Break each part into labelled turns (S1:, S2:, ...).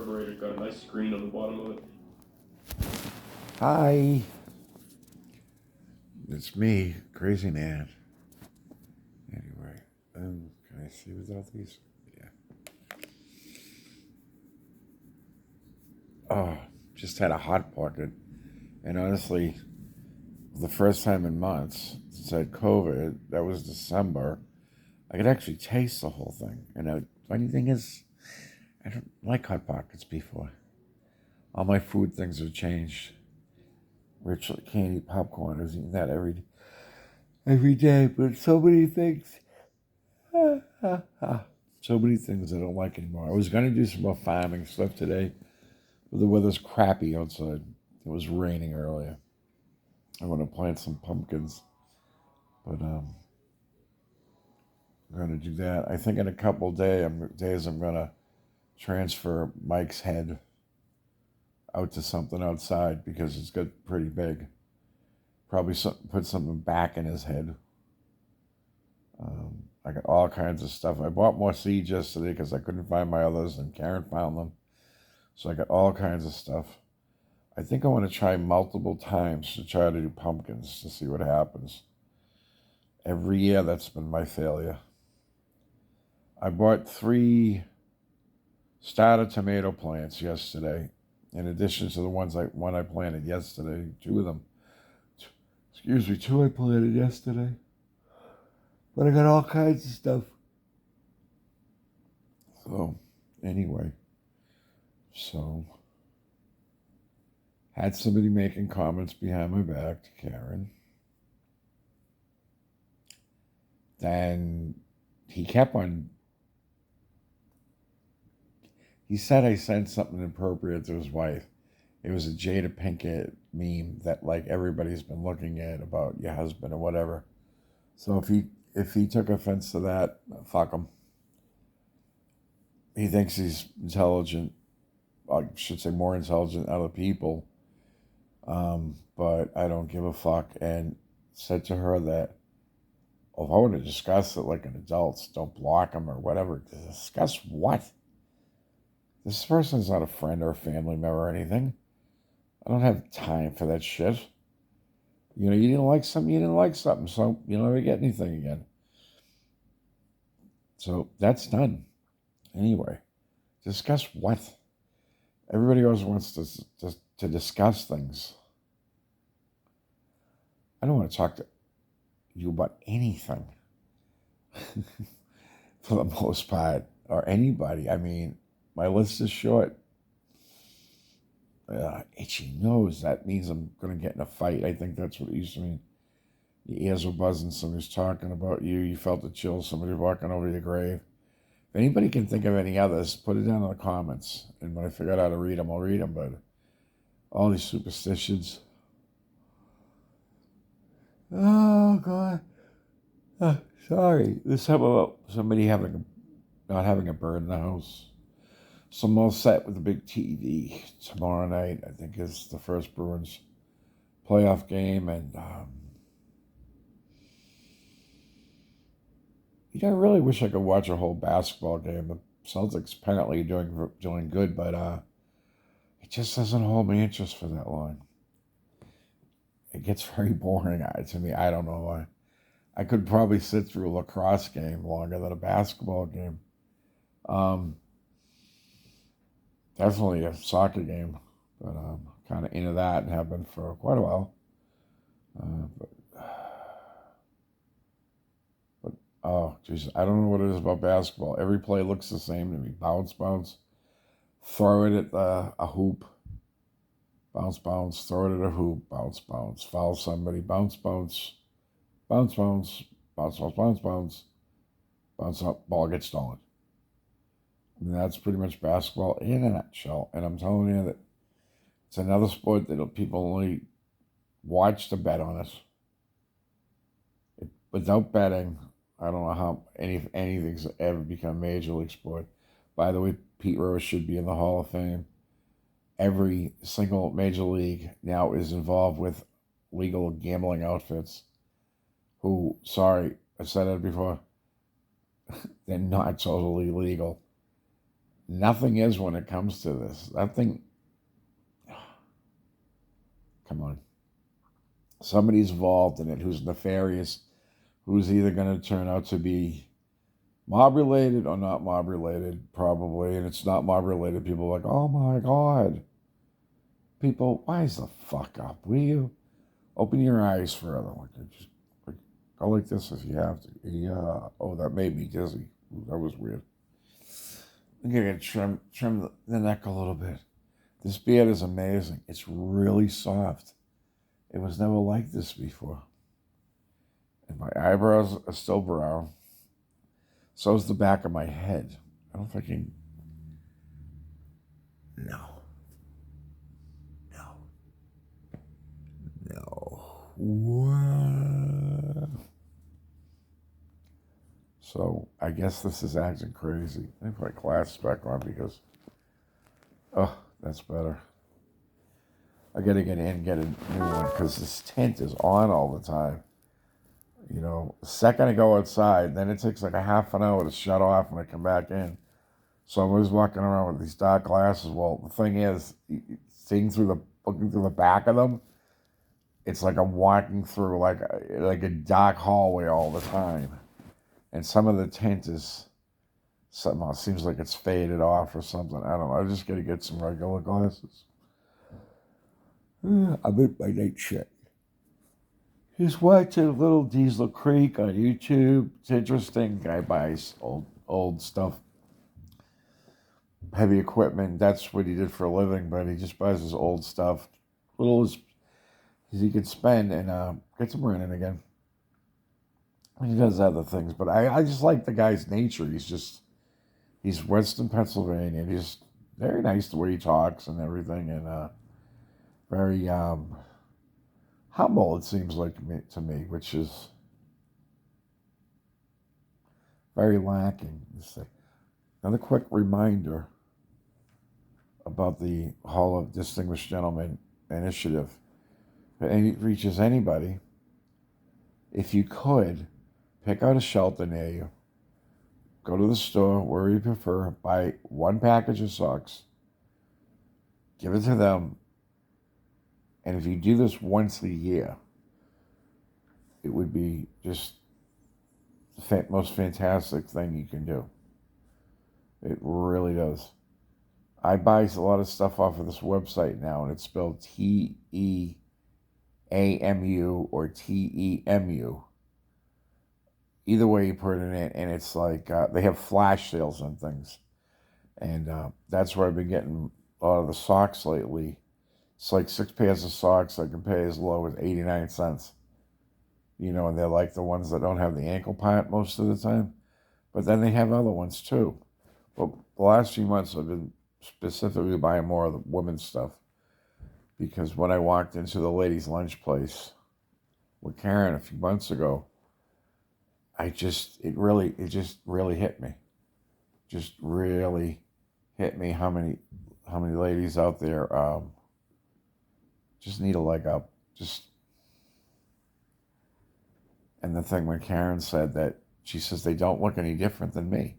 S1: carburetor got a nice screen on the bottom of it.
S2: Hi, it's me, Crazy Nan. Anyway, can I see without these? Yeah. Oh, just had a hot pocket, and honestly, the first time in months since I had COVID, that was December. I could actually taste the whole thing. And the funny thing is, I don't like hot pockets before. All my food things have changed. Rich can't eat popcorn. I was eating that every day, but so many things. So many things I don't like anymore. I was gonna do some more farming stuff today, but the weather's crappy outside. It was raining earlier. I want to plant some pumpkins, but I'm gonna do that. I think in a couple days I'm gonna transfer Mike's head out to something outside because it's got pretty big. Probably put something back in his head. I got all kinds of stuff. I bought more seeds yesterday because I couldn't find my others, and Karen found them. So I got all kinds of stuff. I think I want to try multiple times to try to do pumpkins to see what happens. Every year that's been my failure. I bought 3 starter tomato plants yesterday, in addition to the one I planted yesterday. 2 of them. Excuse me, 2 I planted yesterday. But I got all kinds of stuff. So, anyway. Had somebody making comments behind my back to Karen. Then he kept on. He said I said something inappropriate to his wife. It was a Jada Pinkett meme that like everybody's been looking at about your husband or whatever. So if he took offense to that, fuck him. He thinks he's intelligent. I should say more intelligent than other people. But I don't give a fuck. And said to her that if I want to discuss it like an adult, don't block him or whatever. Discuss what? This person's not a friend or a family member or anything. I don't have time for that shit. You know, you didn't like something, so you'll never get anything again. So that's done. Anyway, discuss what? Everybody always wants to discuss things. I don't want to talk to you about anything for the most part, or anybody. I mean, my list is short. Itchy nose, that means I'm going to get in a fight. I think that's what it used to mean. Your ears were buzzing, somebody's talking about you, you felt the chill, somebody walking over your grave. If anybody can think of any others, put it down in the comments. And when I figure out how to read them, I'll read them. But all these superstitions. Oh, God. Sorry. There's something about somebody not having a bird in the house. So I'm all set with a big TV tomorrow night. I think is the first Bruins playoff game, and I really wish I could watch a whole basketball game. The Celtics apparently are doing good, but it just doesn't hold my interest for that long. It gets very boring to me. I don't know why. I could probably sit through a lacrosse game longer than a basketball game. Definitely a soccer game, but I'm kind of into that and have been for quite a while. But oh, jeez, I don't know what it is about basketball. Every play looks the same to me. Bounce, bounce, throw it at a hoop, bounce, bounce, throw it at a hoop, bounce, bounce, foul somebody, bounce, bounce, bounce, bounce, bounce, bounce, bounce, bounce, bounce up, ball gets stolen. And that's pretty much basketball in a nutshell. And I'm telling you that it's another sport that people only watch to bet on it. Without betting, I don't know how anything's ever become major league sport. By the way, Pete Rose should be in the Hall of Fame. Every single major league now is involved with legal gambling outfits. Who, sorry, I said that before, they're not totally legal. nothing is when it comes to this. Nothing. Come on. Somebody's involved in it who's nefarious, who's either going to turn out to be mob related or not mob related, probably. And it's not mob related. People are like, oh my God. People, wise the fuck up, will you? Open your eyes further. Just go like this if you have to. Yeah. Oh, that made me dizzy. Ooh, that was weird. I'm going to trim the neck a little bit. This beard is amazing. It's really soft. It was never like this before. And my eyebrows are still brown. So is the back of my head. I don't think I can... No. What? So I guess this is acting crazy. Let me put my glasses back on because... Oh, that's better. I gotta get in and get a new one because this tent is on all the time. You know, the second I go outside, then it takes like a half an hour to shut off when I come back in. So I'm always walking around with these dark glasses. Well, the thing is, looking through the back of them, it's like I'm walking through like a dark hallway all the time. And some of the tint is somehow seems like it's faded off or something. I don't know. I just gotta get some regular glasses. I'm in my night shit. Just watching Little Diesel Creek on YouTube. It's interesting. Guy buys old stuff, heavy equipment. That's what he did for a living, but he just buys his old stuff, little as he can spend, and gets him running again. He does other things, but I just like the guy's nature. He's Western Pennsylvania. He's very nice the way he talks and everything, and very humble, it seems like to me, which is very lacking. Another quick reminder about the Hall of Distinguished Gentlemen initiative. If it reaches anybody, if you could, pick out a shelter near you, go to the store, where you prefer, buy one package of socks, give it to them, and if you do this once a year, it would be just the most fantastic thing you can do. It really does. I buy a lot of stuff off of this website now, and it's spelled TEAMU or TEMU. Either way you put it in, and it's like they have flash sales on things. And that's where I've been getting a lot of the socks lately. It's like 6 pairs of socks I can pay as low as 89 cents. You know, and they're like the ones that don't have the ankle part most of the time. But then they have other ones too. But the last few months I've been specifically buying more of the women's stuff. Because when I walked into the ladies' lunch place with Karen a few months ago, it just really hit me. Just really hit me how many ladies out there just need a leg up. And the thing when Karen said that, she says they don't look any different than me.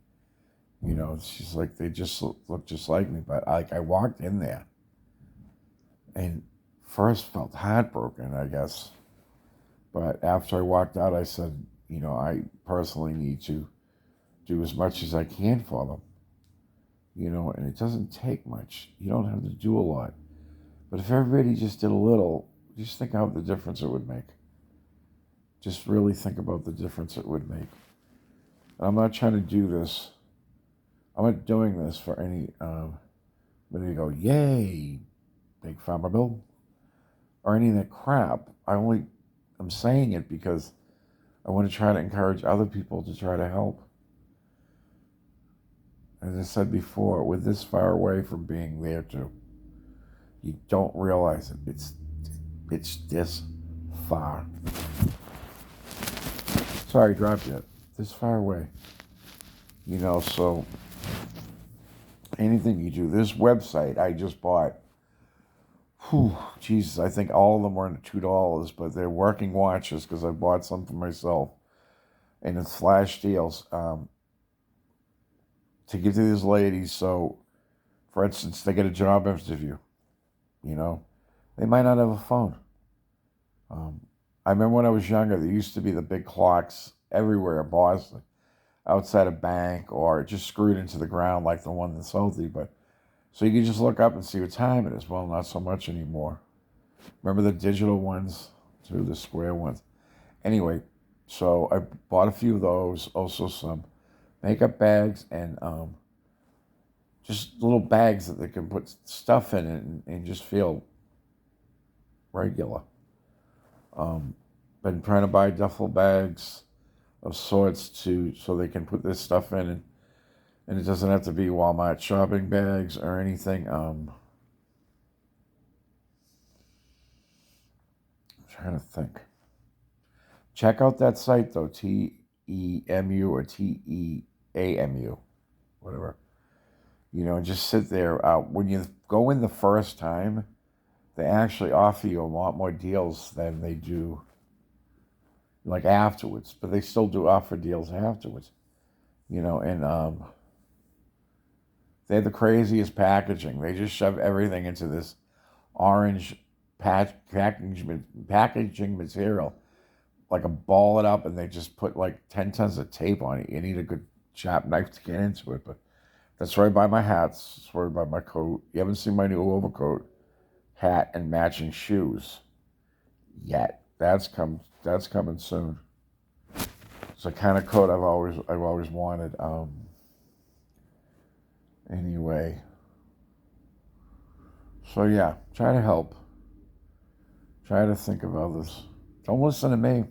S2: You know, she's like, they just look just like me. But I walked in there and first felt heartbroken, I guess. But after I walked out, I said, you know, I personally need to do as much as I can for them. You know, and it doesn't take much. You don't have to do a lot. But if everybody just did a little, just think how the difference it would make. Just really think about the difference it would make. And I'm not trying to do this. I'm not doing this for any, when you go, yay, Big Pharma Bill, or any of that crap. I'm saying it because I want to try to encourage other people to try to help. As I said before, we're this far away from being there too. You don't realize it. It's this far. Sorry, dropped it. This far away. You know, so anything you do, this website I just bought, Jesus, I think all of them were $2, but they're working watches because I bought some for myself. And it's flash deals. to give to these ladies. So, for instance, they get a job interview. You know, they might not have a phone. I remember when I was younger, there used to be the big clocks everywhere in Boston, outside a bank or just screwed into the ground like the one in Salty. But so you could just look up and see what time it is. Well, not so much anymore. Remember the digital ones too, the square ones. Anyway, so I bought a few of those. Also some makeup bags and just little bags that they can put stuff in it and just feel regular. Been trying to buy duffel bags of sorts so they can put this stuff in and it doesn't have to be Walmart shopping bags or anything. I'm trying to think. Check out that site though, TEMU or TEAMU, whatever. You know, just sit there. When you go in the first time, they actually offer you a lot more deals than they do like afterwards, but they still do offer deals afterwards, you know, and they have the craziest packaging. They just shove everything into this orange packaging material, like a ball it up, and they just put like 10 tons of tape on it. You need a good sharp knife to get into it, but that's right by my hats. That's right by my coat. You haven't seen my new overcoat, hat, and matching shoes yet. That's coming soon. It's a kind of coat I've always wanted. Anyway, so yeah, try to help. Try to think of others. Don't listen to me.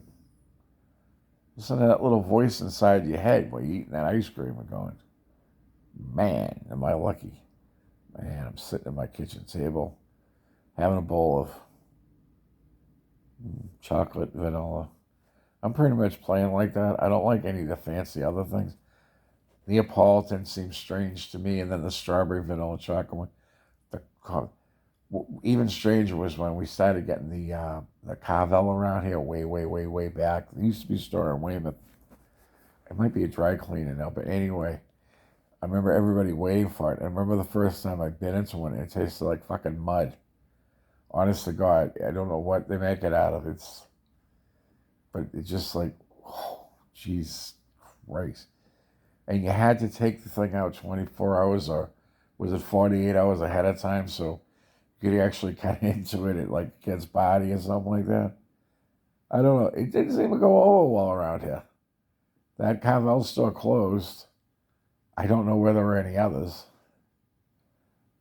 S2: Listen to that little voice inside your head while you're eating that ice cream and going, man, am I lucky. Man, I'm sitting at my kitchen table having a bowl of chocolate, vanilla. I'm pretty much playing like that. I don't like any of the fancy other things. Neapolitan seems strange to me, and then the strawberry vanilla chocolate one. Even stranger was when we started getting the Carvel around here way back. There used to be a store in Weymouth. It might be a dry cleaner now, but anyway, I remember everybody waiting for it. I remember the first time I bit into one, it tasted like fucking mud. Honest to God, I don't know what they make it out of. But it's just like, oh, jeez Christ. And you had to take the thing out 24 hours or was it 48 hours ahead of time so you could actually cut into it at like kid's body or something like that. I don't know. It didn't seem to go over well around here. That Carvel store closed. I don't know whether there were any others.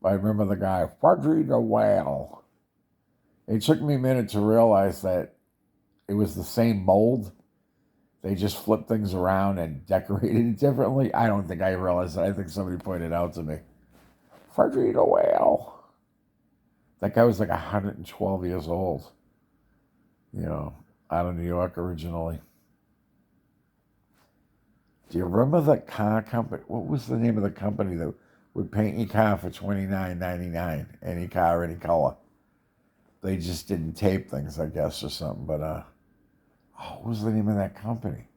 S2: But I remember the guy, Fudgy the Whale. It took me a minute to realize that it was the same mold. They just flipped things around and decorated it differently. I don't think I realized that. I think somebody pointed out to me. Fudgy the Whale. That guy was like 112 years old. You know, out of New York originally. Do you remember that car company? What was the name of the company that would paint your car for $29.99? Any car, any color. They just didn't tape things, I guess, or something. But what was the name of that company?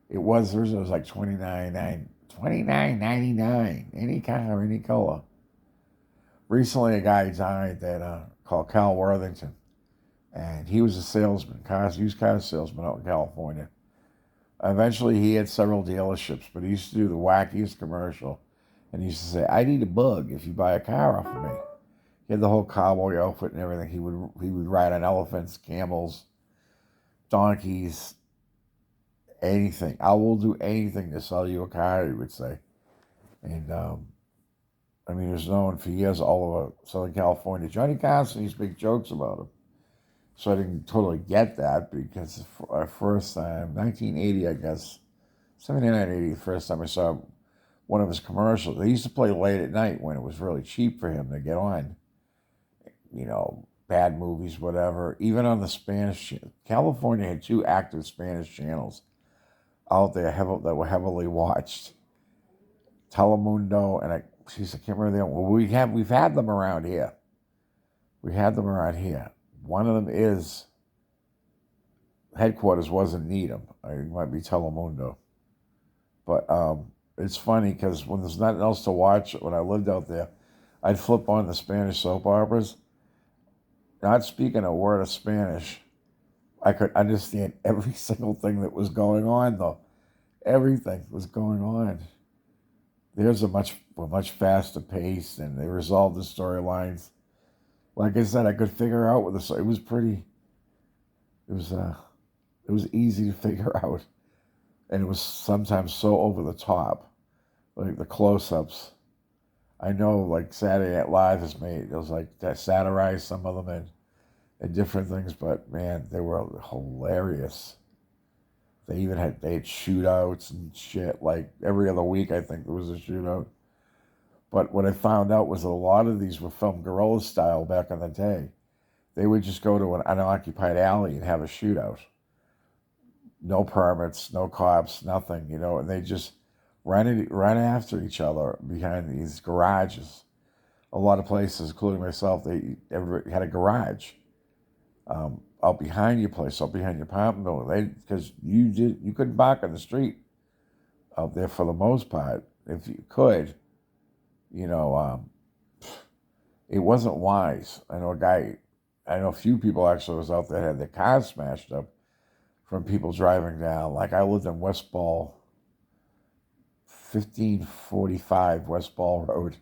S2: It was like $29.99. Any car, any color. Recently, a guy died that called Cal Worthington, and he was a salesman, used car salesman out in California. Eventually, he had several dealerships, but he used to do the wackiest commercial, and he used to say, "I need a bug if you buy a car off of me." He had the whole cowboy outfit and everything. He would ride on elephants, camels, donkeys, anything. I will do anything to sell you a car, he would say. And I mean, he was known for years all over Southern California. Johnny Carson used to make jokes about him. So I didn't totally get that because our first time, 1980, I guess, 79, 80, the first time I saw one of his commercials. They used to play late at night when it was really cheap for him to get on. You know, bad movies, whatever. Even on the Spanish, California had 2 active Spanish channels out there that were heavily watched. Telemundo and I can't remember the other one. We've had them around here. We had them around here. One of them is headquarters wasn't Needham. It might be Telemundo, but it's funny because when there's nothing else to watch, when I lived out there, I'd flip on the Spanish soap operas. Not speaking a word of Spanish, I could understand every single thing that was going on, though. Everything was going on. There's a much faster pace, and they resolved the storylines. Like I said, I could figure out what this. It was pretty. It was it was easy to figure out, and it was sometimes so over the top, like the close-ups. I know, like Saturday Night Live has made it was like that satirized some of them and different things, but man, they were hilarious. They had shootouts and shit. Like every other week, I think there was a shootout. But what I found out was a lot of these were filmed guerrilla style back in the day. They would just go to an unoccupied alley and have a shootout. No permits, no cops, nothing, and they just run after each other behind these garages. A lot of places, including myself, everybody had a garage out behind your place, out behind your apartment building. Because you couldn't park on the street out there for the most part. If you could, it wasn't wise. I know a few people actually was out there had their cars smashed up from people driving down. Like I lived in West Ball, 1545 West Ball Road.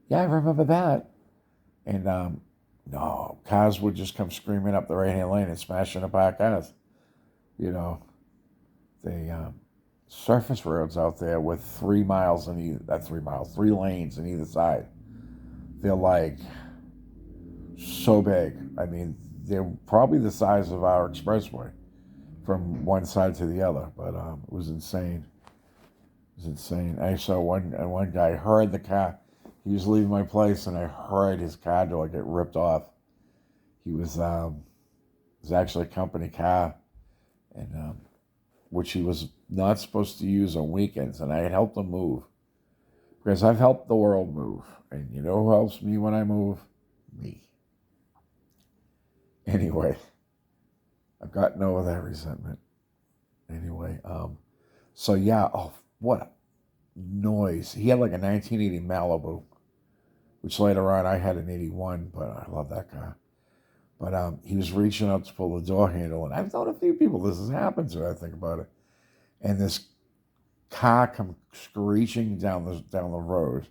S2: Yeah, I remember that. And no, cars would just come screaming up the right-hand lane and smashing up our cars. The surface roads out there with 3 miles in either, 3 miles, 3 lanes in either side. They're like so big. I mean, they're probably the size of our expressway from one side to the other. But it was insane. It was insane. I saw one guy heard the car. He was leaving my place, and I heard his car door get ripped off. He was it was actually a company car, and which he was not supposed to use on weekends. And I had helped him move because I've helped the world move, and you know who helps me when I move? Me. Anyway, I've gotten over that resentment. Anyway, so yeah. Oh, what a noise! He had like a 1980 Malibu, which later on I had an 81, but I love that car. But he was reaching out to pull the door handle, and I've known a few people this has happened to. I think about it, and this car come screeching down the road.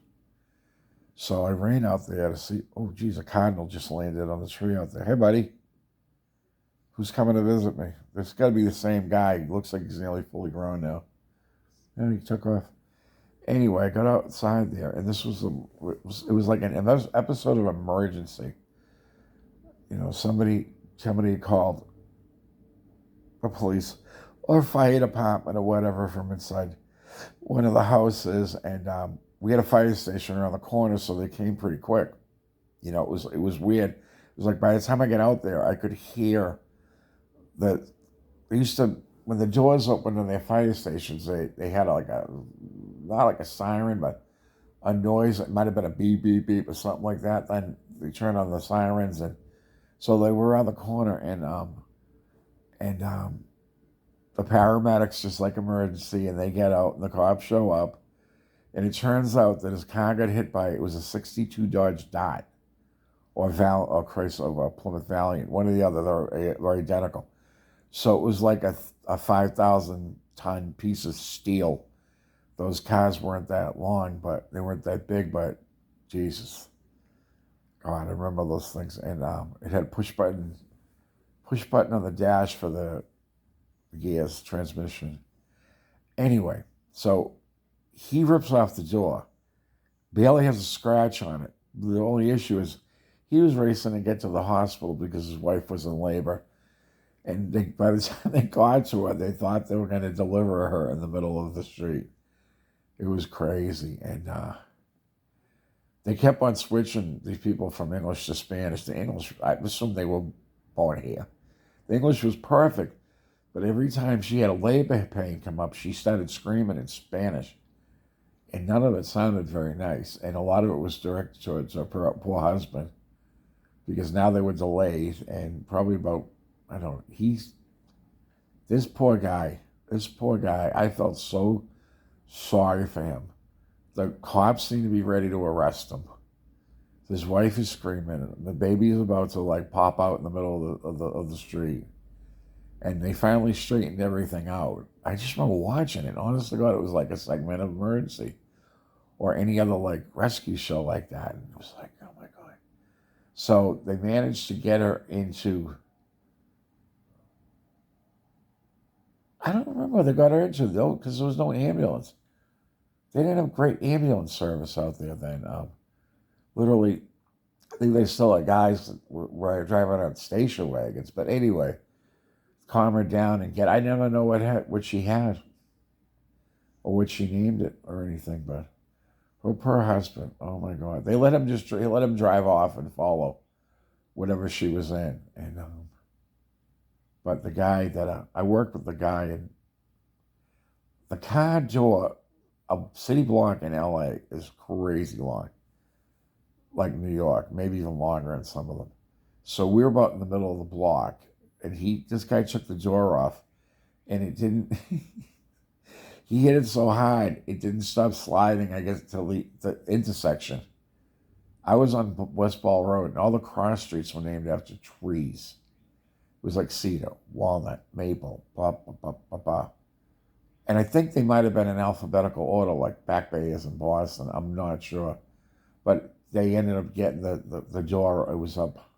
S2: So I ran out there to see. Oh, geez, a cardinal just landed on the tree out there. Hey, buddy, who's coming to visit me? This got to be the same guy. He looks like he's nearly fully grown now. And he took off. Anyway, I got outside there, and this was it was like an episode of Emergency. Somebody called the police or fire department or whatever from inside one of the houses, and we had a fire station around the corner, so they came pretty quick. It was weird. It was like by the time I get out there, I could hear that they used to, when the doors opened in their fire stations, they had not like a siren, but a noise. It might have been a beep, beep, beep or something like that. Then they turned on the sirens, and so they were around the corner, and the paramedics, just like emergency, and they get out, and the cops show up, and it turns out that his car got hit by, it was a 62 Dodge Dart, or Chrysler, or Plymouth Valiant, one or the other. They're identical. So it was like a 5,000-ton piece of steel. Those cars weren't that long, but they weren't that big, but Jesus. God, I remember those things. And it had a push button on the dash for the gears, transmission. Anyway, so he rips off the door. Barely has a scratch on it. The only issue is he was racing to get to the hospital because his wife was in labor. And by the time they got to her, they thought they were going to deliver her in the middle of the street. It was crazy. And they kept on switching these people from English to Spanish. The English, I assume they were born here. The English was perfect. But every time she had a labor pain come up, she started screaming in Spanish. And none of it sounded very nice. And a lot of it was directed towards her poor husband. Because now they were delayed. And probably about, I don't know, this poor guy, I felt so Sorry for him. The cops seem to be ready to arrest him. His wife is screaming. The baby is about to like pop out in the middle of the street. And they finally straightened everything out. I just remember watching it. Honest to God, it was like a segment of Emergency or any other like rescue show like that. And it was like, oh my God. So they managed to get her into, I don't remember what they got her into though, because there was no ambulance. They didn't have great ambulance service out there then. Literally, I think they still had guys that were driving around station wagons. But anyway, calm her down and I never know what she had or what she named it or anything. But her poor husband, oh my God, they let him drive off and follow whatever she was in. And but the guy that I worked with, the guy, and the car door, a city block in LA is crazy long. Like New York, maybe even longer in some of them. So we were about in the middle of the block, and this guy took the door off, and it didn't, he hit it so hard, it didn't stop sliding, I guess, till the intersection. I was on West Ball Road, and all the cross streets were named after trees. It was like cedar, walnut, maple, blah, blah, blah, blah, blah. And I think they might have been in alphabetical order, like Back Bay is in Boston. I'm not sure. But they ended up getting the door. It was up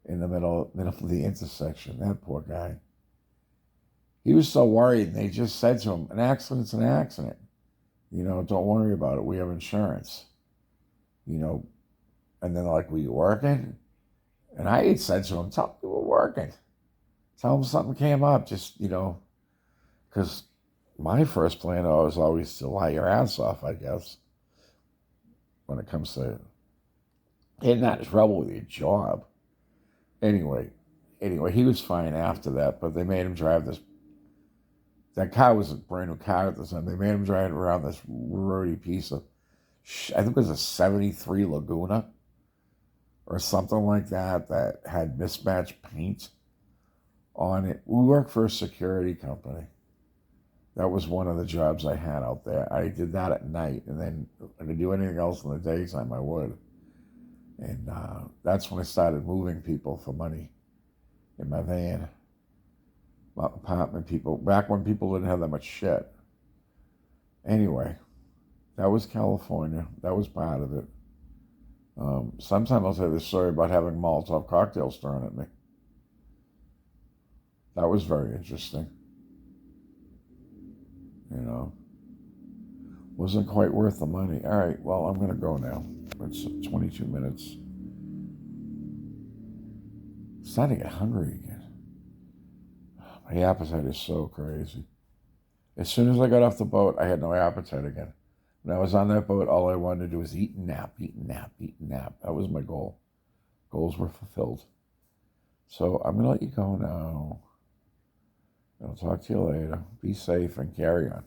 S2: in the middle of the intersection. That poor guy. He was so worried, and they just said to him, an accident's an accident. Don't worry about it. We have insurance. And then they're like, were you working? And I had said to him, tell him you were working. Tell him something came up, just, because my first plan was always to lie your ass off, I guess, when it comes to getting out of trouble with your job. Anyway, he was fine after that, but they made him drive this. That car was a brand new car at the time. They made him drive around this roady piece of, I think it was a 73 Laguna or something like that had mismatched paint on it. We worked for a security company. That was one of the jobs I had out there. I did that at night, and then if I could do anything else in the daytime, I would. And that's when I started moving people for money in my van. My apartment people, back when people didn't have that much shit. Anyway, that was California. That was part of it. Sometime I'll tell you the story about having Molotov cocktails thrown at me. That was very interesting. Wasn't quite worth the money. All right, well, I'm going to go now. It's 22 minutes. I'm starting to get hungry again. My appetite is so crazy. As soon as I got off the boat, I had no appetite again. When I was on that boat, all I wanted to do was eat and nap, eat and nap, eat and nap. That was my goal. Goals were fulfilled. So I'm going to let you go now. I'll talk to you later. Be safe and carry on.